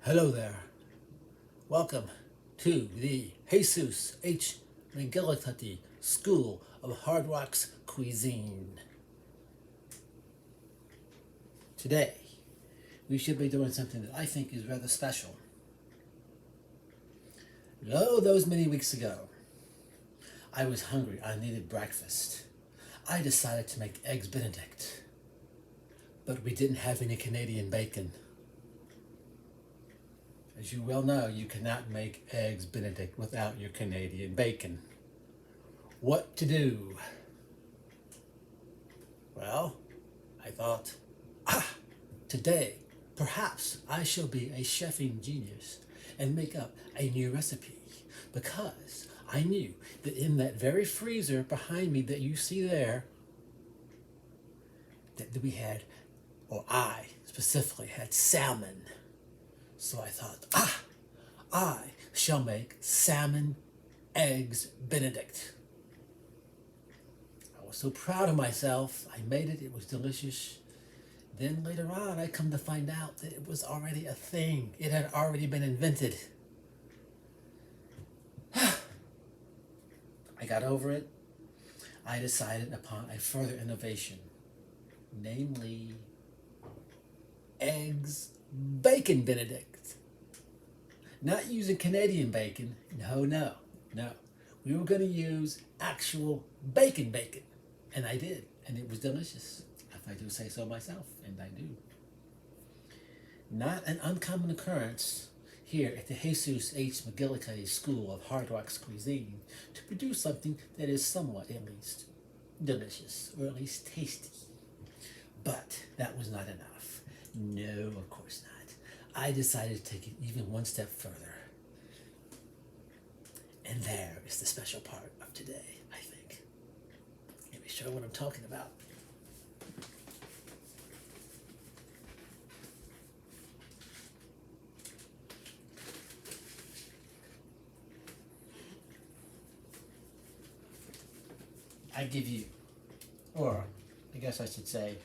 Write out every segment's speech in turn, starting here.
Hello there. Welcome to the Jesus H. McGillicuddy School of Hard Rocks Cuisine. Today, we should be doing something that I think is rather special. Lo, those many weeks ago, I was hungry. I needed breakfast. I decided to make eggs Benedict, but we didn't have any Canadian bacon. As you well know, you cannot make eggs Benedict without your Canadian bacon. What to do? Well, I thought, today, perhaps I shall be a chefing genius and make up a new recipe, because I knew that in that very freezer behind me that you see there, that we had, or I specifically had salmon. So I thought, I shall make salmon eggs Benedict. I was so proud of myself. I made it. It was delicious. Then later on, I come to find out that it was already a thing. It had already been invented. I got over it. I decided upon a further innovation, namely eggs bacon Benedict. Not using Canadian bacon. No. We were going to use actual bacon. And I did. And it was delicious, if I do say so myself. And I do. Not an uncommon occurrence here at the Jesus H. McGillicuddy School of Hard Rocks Cuisine to produce something that is somewhat, at least, delicious, or at least tasty. But that was not enough. No, of course not. I decided to take it even one step further. And there is the special part of today, I think. Let me show what I'm talking about. I give you, or I guess I should say,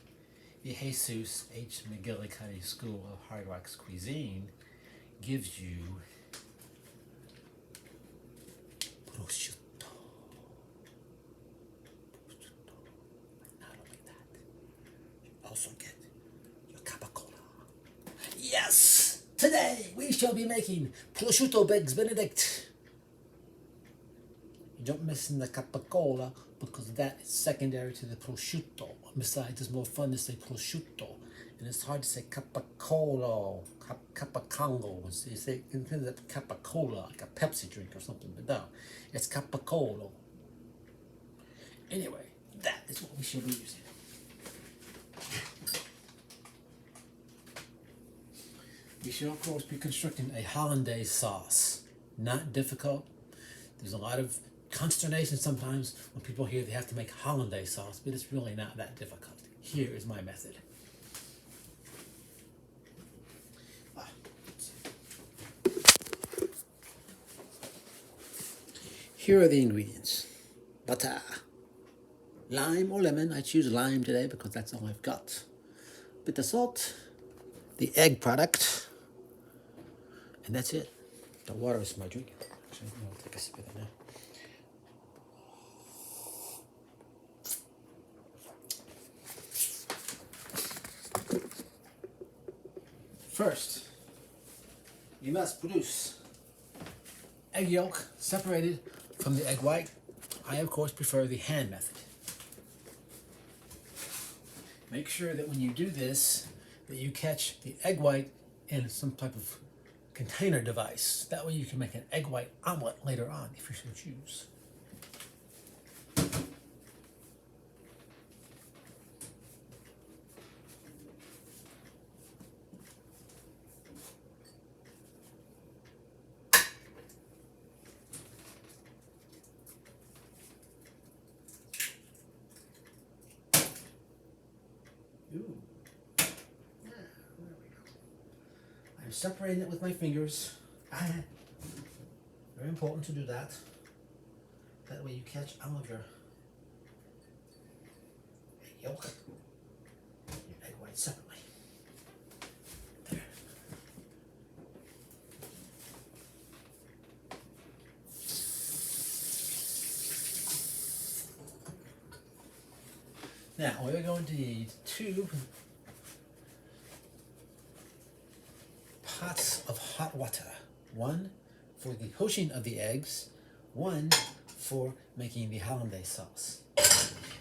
the Jesus H. McGillicuddy School of Hard Rocks Cuisine gives you prosciutto. Not only that, you also get your capicola. Yes! Today we shall be making prosciutto eggs Benedict. You don't miss in the capicola because that is secondary to the prosciutto. Besides, it's more fun to say prosciutto, and it's hard to say capicolo, capicongo. You say instead of capicola, like a Pepsi drink or something, but no, it's capicolo. Anyway, that is what we shall be using. We shall, of course, be constructing a hollandaise sauce. Not difficult. There's a lot of consternation sometimes when people hear they have to make hollandaise sauce, but it's really not that difficult. Here is my method. Here are the ingredients. Butter, lime or lemon. I choose lime today because that's all I've got. Bit of salt, the egg product, and that's it. The water is my drink. Actually, I'll take a sip of it now. First, you must produce egg yolk separated from the egg white. I, of course, prefer the hand method. Make sure that when you do this, that you catch the egg white in some type of container device. That way you can make an egg white omelet later on, if you so choose. Ooh. There we go. I'm separating it with my fingers. Very important to do that. That way you catch all of your egg yolk, your egg white separately. There. Now we're going to need 2 pots of hot water. 1 for the poaching of the eggs, 1 for making the hollandaise sauce.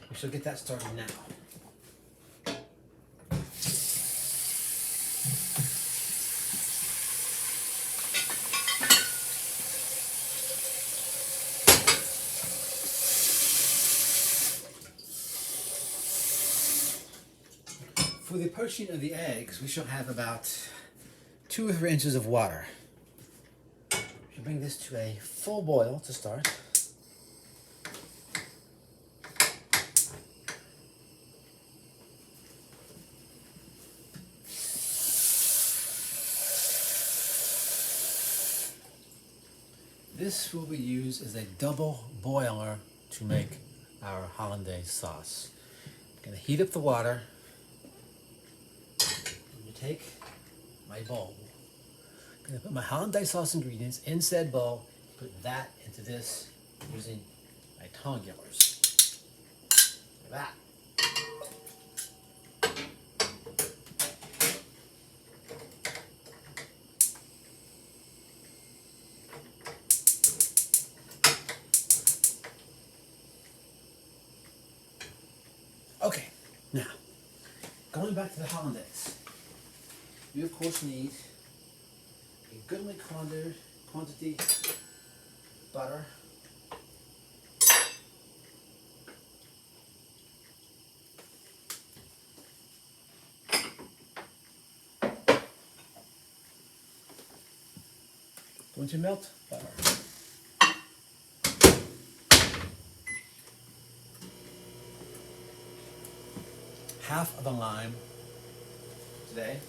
We shall get that started now. For the poaching of the eggs, we shall have about 2 or 3 inches of water. We should bring this to a full boil to start. This will be used as a double boiler to make our hollandaise sauce. I'm going to heat up the water. Take my bowl. I'm going to put my hollandaise sauce ingredients in said bowl, put that into this using my tongulars. Like that. Okay, now, going back to the hollandaise. You of course need a goodly quantity butter, going to melt butter, half of a lime today.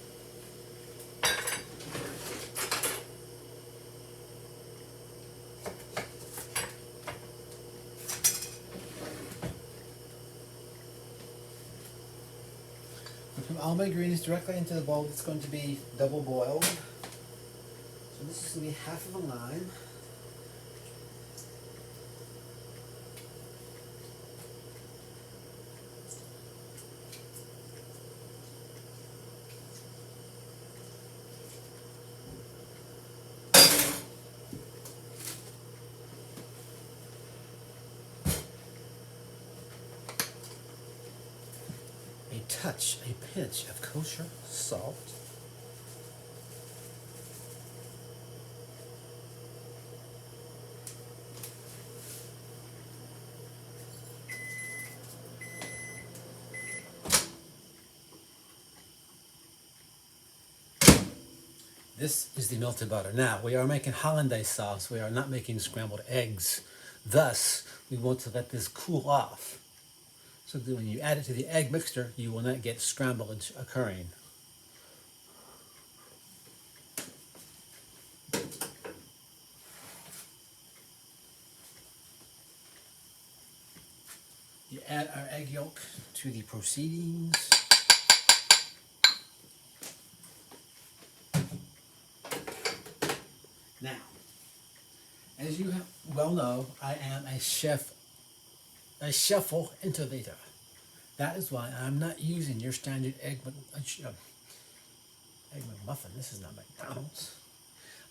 Put all my ingredients directly into the bowl that's going to be double boiled. So this is going to be half of a lime. A pinch of kosher salt. This is the melted butter. Now, we are making hollandaise sauce. We are not making scrambled eggs. Thus, we want to let this cool off, so that when you add it to the egg mixture, you will not get scramblage occurring. You add our egg yolk to the proceedings. Now, as you well know, I am a shuffle innovator. That is why I'm not using your standard egg McMuffin. This is not McDonald's.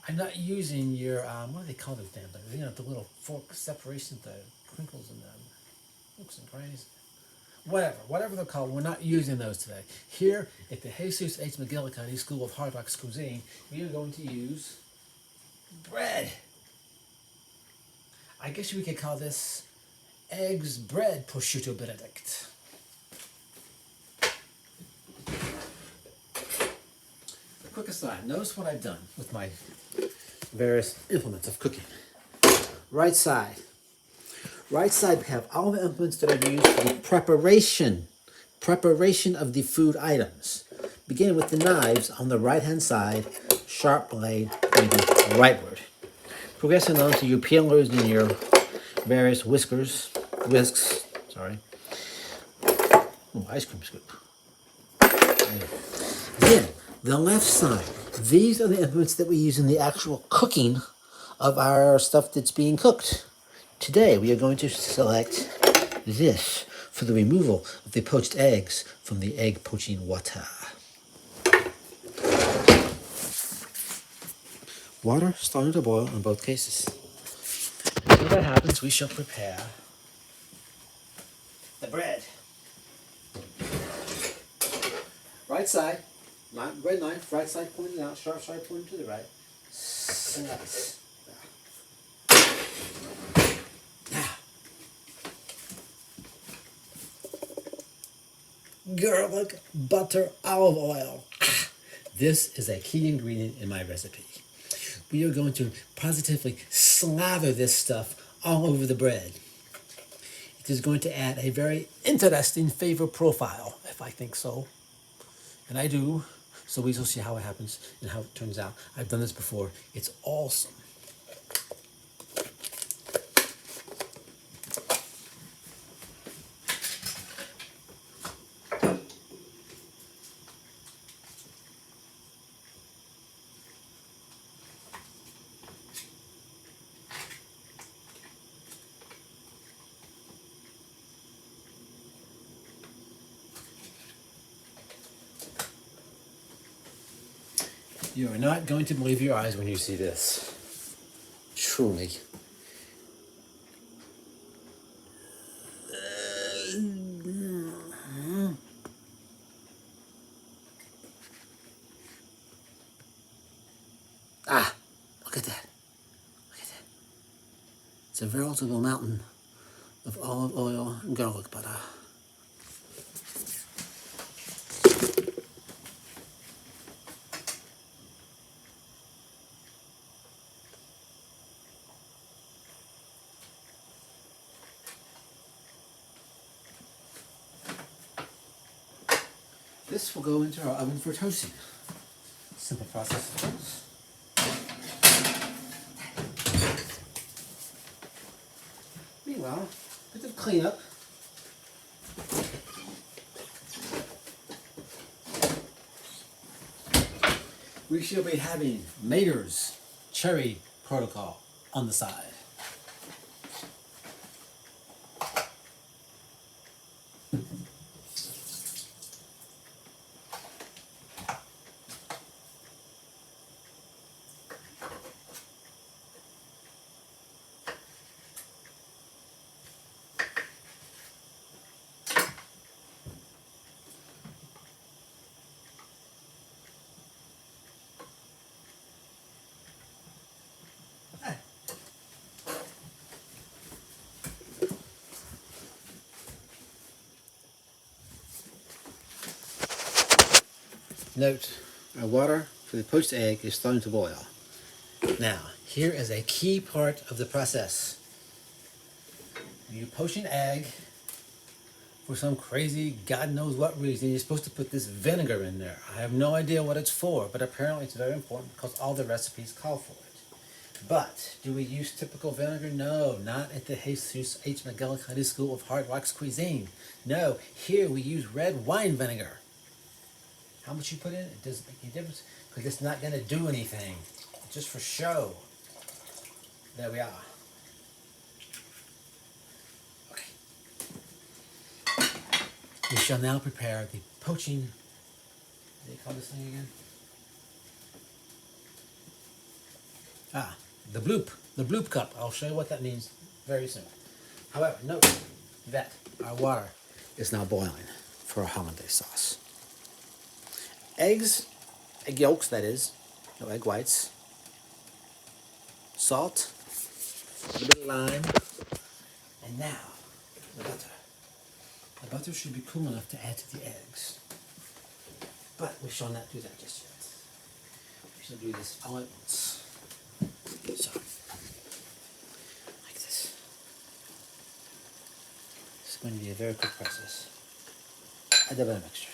I'm not using your, what do they call those damn things? You know, the little fork separation, the crinkles in them. Looks and crazy. Whatever they're called, we're not using those today. Here at the Jesus H. McGillicuddy School of Hard Rock Cuisine, we are going to use bread. I guess we could call this eggs, bread, Prosciutto Benedict. A quick aside, notice what I've done with my various implements of cooking. Right side we have all the implements that are used for the preparation of the food items. Beginning with the knives on the right hand side, sharp blade pointing rightward. Progressing on to your peelers and your various whisks. Oh, ice cream scoop. Then, the left side. These are the implements that we use in the actual cooking of our stuff that's being cooked. Today, we are going to select this for the removal of the poached eggs from the egg poaching water. Water starting to boil in both cases. Until that happens, we shall prepare the bread. Right side, red knife, right side pointing out, sharp side pointing to the right. Slice. Now, garlic, butter, olive oil. This is a key ingredient in my recipe. We are going to positively slather this stuff all over the bread. It is going to add a very interesting flavor profile, if I think so. And I do. So we will see how it happens and how it turns out. I've done this before. It's awesome. You are not going to believe your eyes when you see this. Truly. Ah, look at that. Look at that. It's a veritable mountain of olive oil and garlic butter. This will go into our oven for toasting. Simple process, of course. Meanwhile, a bit of cleanup. We shall be having Mater's Cherry Protocol on the side. Note, our water for the poached egg is starting to boil. Now, here is a key part of the process. When you poach an egg, for some crazy, God knows what reason, you're supposed to put this vinegar in there. I have no idea what it's for, but apparently it's very important because all the recipes call for it. But, do we use typical vinegar? No, not at the Jesus H. McGillicuddy School of Hard Rocks Cuisine. No, here we use red wine vinegar. How much you put in, it doesn't make any difference because it's not going to do anything. It's just for show. There we are. Okay. We shall now prepare the poaching, what do you call this thing again? The bloop cup. I'll show you what that means very soon. However, note that our water is now boiling for our hollandaise sauce. Eggs, egg yolks that is, no egg whites, salt, a little bit of lime, and now the butter. The butter should be cool enough to add to the eggs, but we shall not do that just yet. We shall do this all at once. So, like this. It's going to be a very quick process. Add a bit of mixture.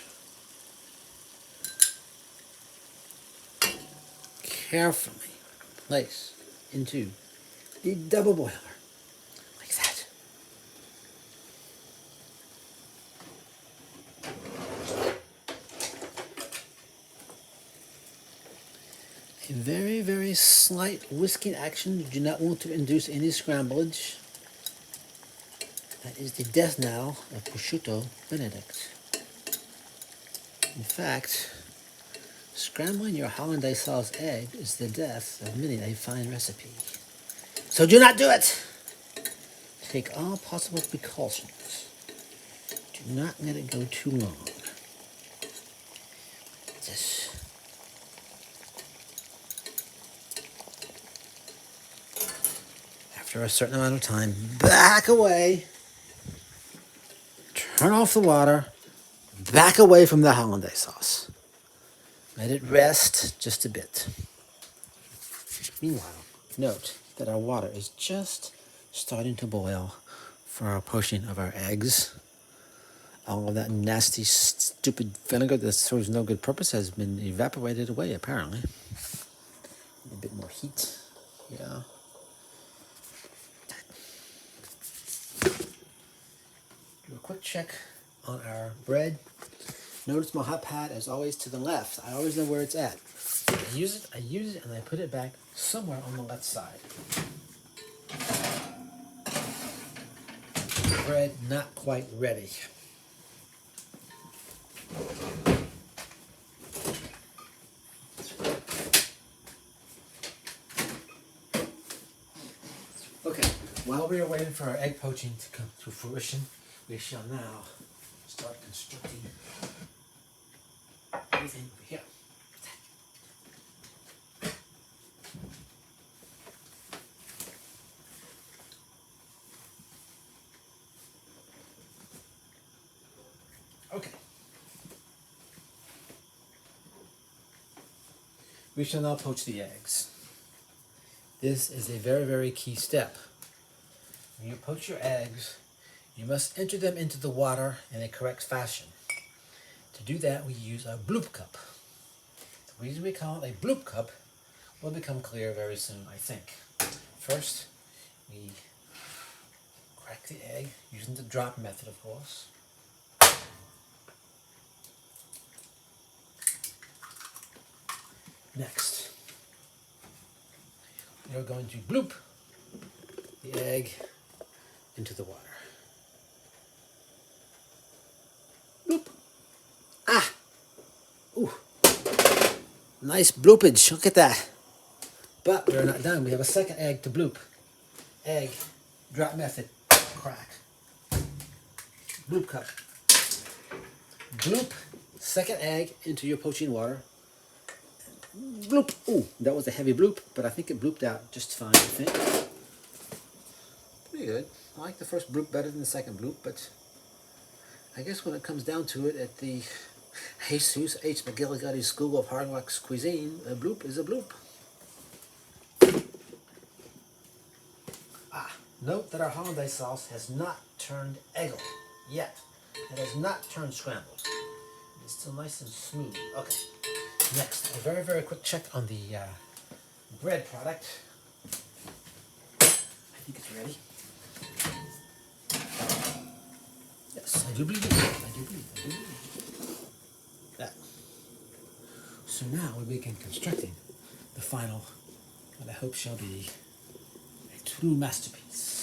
Carefully place into the double boiler, like that. A very, very slight whisking action. You do not want to induce any scramblage. That is the death knell of Prosciutto Benedict. In fact, scrambling your hollandaise sauce egg is the death of many a fine recipe. So do not do it! Take all possible precautions. Do not let it go too long. Just after a certain amount of time, back away. Turn off the water. Back away from the hollandaise sauce. Let it rest just a bit. Meanwhile, note that our water is just starting to boil for our poaching of our eggs. All of that nasty, stupid vinegar that serves no good purpose has been evaporated away, apparently. A bit more heat. Yeah. Do a quick check on our bread. Notice my hot pad is always to the left. I always know where it's at. I use it, and I put it back somewhere on the left side. Bread not quite ready. Okay, while we are waiting for our egg poaching to come to fruition, we shall now start constructing everything over here. Okay. We shall now poach the eggs. This is a very, very key step. When you poach your eggs, you must enter them into the water in a correct fashion. To do that, we use a bloop cup. The reason we call it a bloop cup will become clear very soon, I think. First, we crack the egg using the drop method, of course. Next, we are going to bloop the egg into the water. Bloop. Ah! Ooh. Nice bloopage. Look at that. But we're not done. We have a second egg to bloop. Egg, drop method, crack. Bloop cup. Bloop second egg into your poaching water. Bloop. Ooh, that was a heavy bloop, but I think it blooped out just fine, I think. Pretty good. I like the first bloop better than the second bloop, but I guess when it comes down to it, at the Jesus H. McGillicuddy School of Hard Wax Cuisine, a bloop is a bloop. Note that our hollandaise sauce has not turned eggle yet. It has not turned scrambled. It's still nice and smooth. Okay. Next, a very, very quick check on the bread product. I think it's ready. Yes, I do believe it. I do believe. That. So now we begin constructing the final, what I hope shall be a true masterpiece.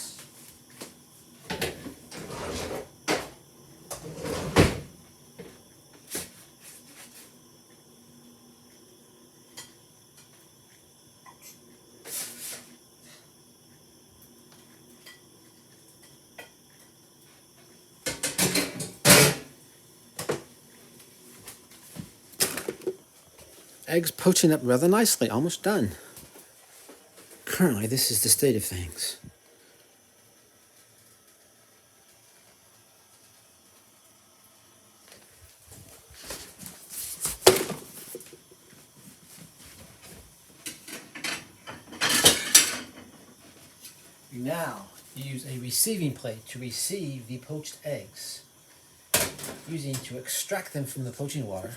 Eggs poaching up rather nicely, almost done. Currently, this is the state of things. We now use a receiving plate to receive the poached eggs, using to extract them from the poaching water.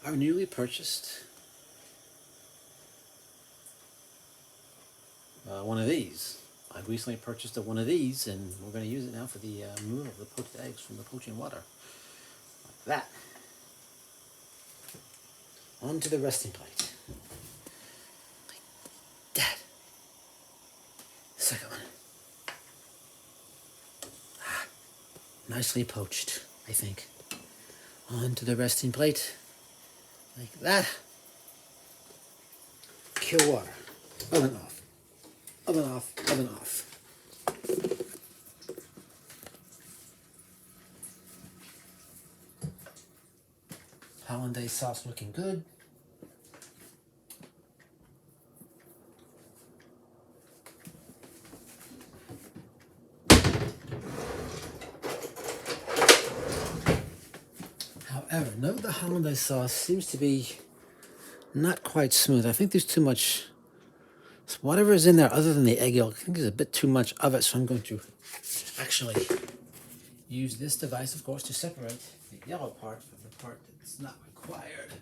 Our newly purchased one of these. I recently purchased one of these, and we're going to use it now for the removal of the poached eggs from the poaching water. Like that. Onto the resting plate. Like that. Second one. nicely poached, I think. Onto the resting plate, like that. Cure water. Oven off. Oven off. Oven off. Hollandaise sauce looking good. However, no, the Hollandaise sauce seems to be not quite smooth. I think there's too much, whatever is in there other than the egg yolk, I think there's a bit too much of it, so I'm going to actually use this device, of course, to separate the yellow part from the part that's not required.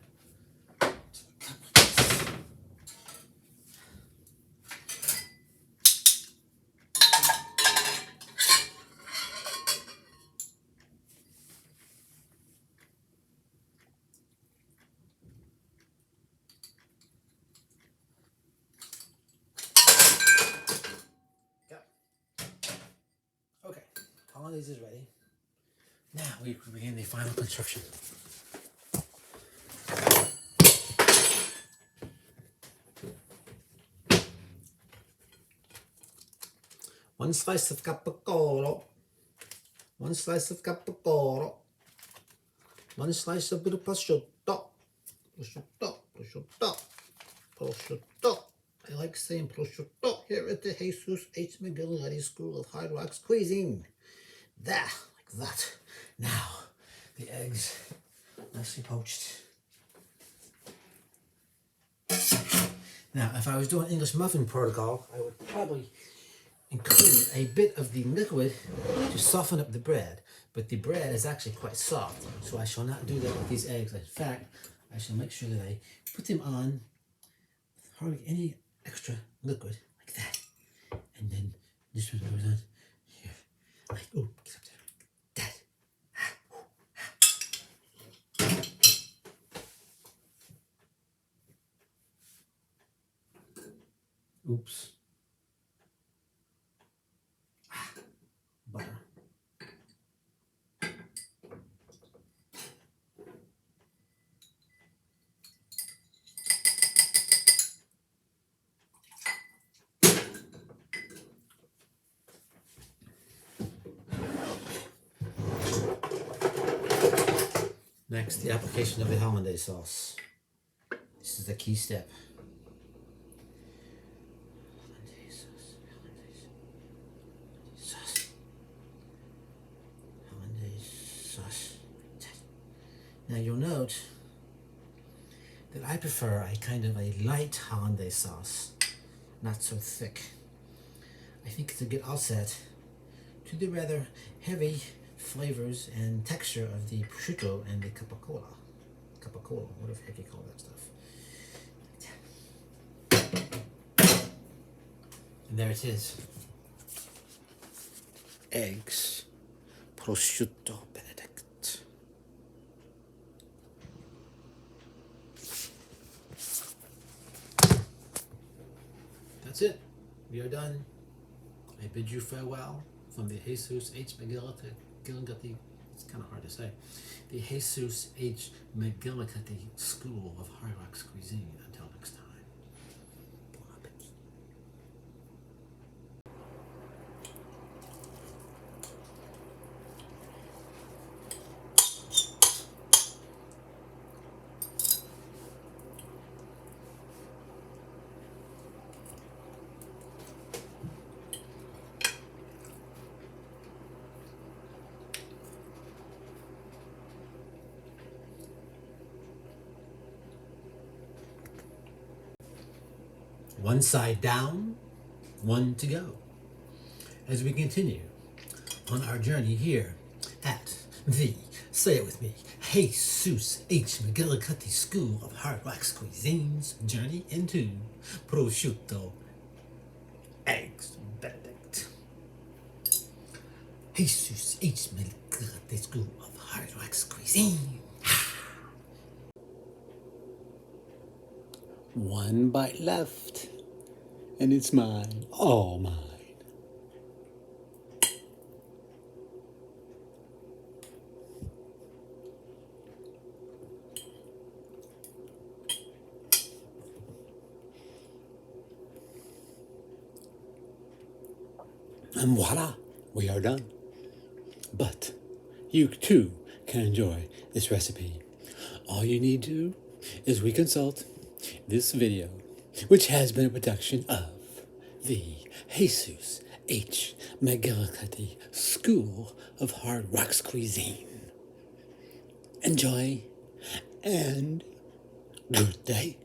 Okay, Hollandaise is ready. Now we begin the final construction. One slice of capicolo, one slice of capicolo, one slice of prosciutto, prosciutto. I like saying prosciutto here at the Jesus H. McGillicuddy School of Hard Rocks Cuisine. There, like that. Now, the eggs, nicely poached. Now, if I was doing English muffin protocol, I would probably include a bit of the liquid to soften up the bread. But the bread is actually quite soft, so I shall not do that with these eggs. In fact, I shall make sure that I put them on with hardly any extra liquid, like that. And then this one goes on here, like, oh, get up there, that. Oops. Butter. Next, the application of the Hollandaise sauce. This is the key step. Hollandaise sauce, Hollandaise sauce, Hollandaise sauce. Now you'll note that I prefer a kind of a light Hollandaise sauce, not so thick. I think it's a good offset to the rather heavy flavors and texture of the prosciutto and the capicola, whatever the heck you call that stuff. And there it is. Eggs, Prosciutto Benedict. That's it. We are done. I bid you farewell from the Jesus H. McGillicuddy. It's kind of hard to say. The Jesus H. McGillicuddy School of Hard Rocks Cuisine. Until next time. Bon appetit. One side down, one to go. As we continue on our journey here at the, say it with me, Jesus H. McGillicuddy School of Hard Rocks Cuisine's journey into Prosciutto Eggs Benedict. Jesus H. McGillicuddy School of Hard Rocks Cuisine. One bite left, and it's mine, all mine. And voila, we are done. But you too can enjoy this recipe. All you need to do is reconsult this video, which has been a production of the Jesus H. McGillicuddy School of Hard Rocks Cuisine. Enjoy and good day.